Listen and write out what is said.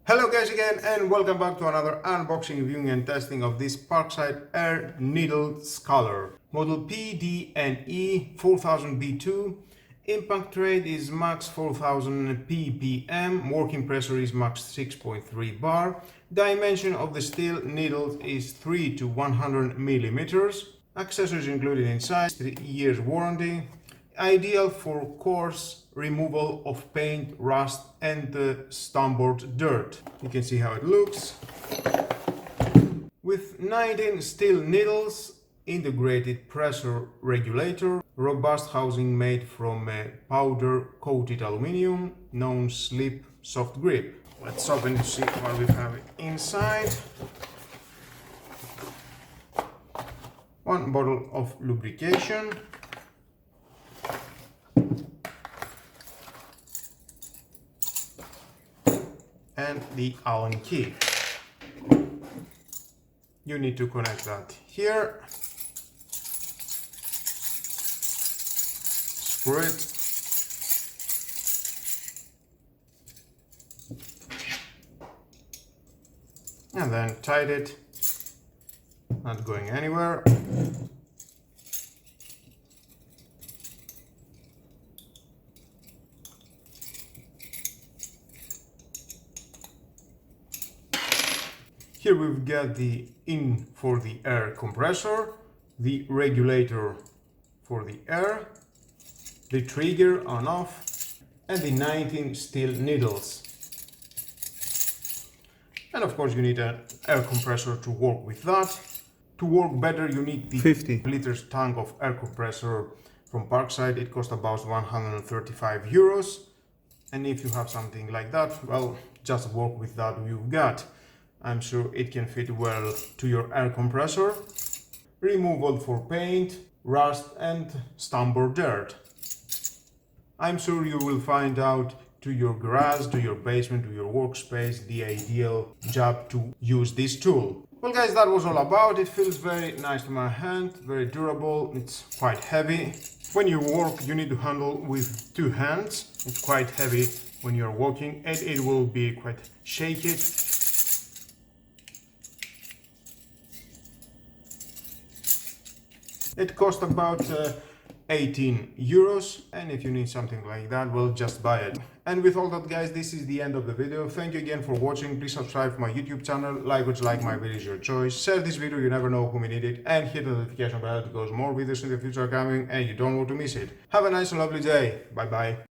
Hello guys again, and welcome back to another unboxing, reviewing and testing of this Parkside Air Needle Scaler. Model PDNE 4000B2. Impact rate is max 4000 ppm. Working pressure is max 6.3 bar. Dimension of the steel needles is 3 to 100 millimeters. Accessories included inside, 3 years warranty. Ideal for coarse removal of paint, rust and starboard dirt. You can see how it looks. With 19 steel needles, integrated pressure regulator, robust housing made from powder coated aluminium, non-slip soft grip. Let's open to see what we have inside. One bottle of lubrication. And the Allen key. You need to connect that here. Screw it. And then tight it. Not going anywhere. Here we've got the in for the air compressor, the regulator for the air, the trigger on off, and the 19 steel needles. And of course you need an air compressor to work with that. To work better you need the 50 liters tank of air compressor from Parkside. It costs about 135 euros. And if you have something like that, well, just work with that you've got. I'm sure it can fit well to your air compressor. Removal for paint, rust and starboard dirt. I'm sure you will find out to your garage, to your basement, to your workspace, the ideal job to use this tool. Well guys, that was all about. It feels very nice to my hand, very durable, it's quite heavy. When you work, you need to handle with 2 hands. It's quite heavy when you're walking and it will be quite shaky. It cost about 18 euros, and if you need something like that, well, just buy it. And with all that guys, this is the end of the video. Thank you again for watching. Please subscribe to my YouTube channel, like my video is your choice, share this video, you never know who may need it, and hit the notification bell because more videos in the future are coming and you don't want to miss it. Have a nice and lovely day. Bye bye.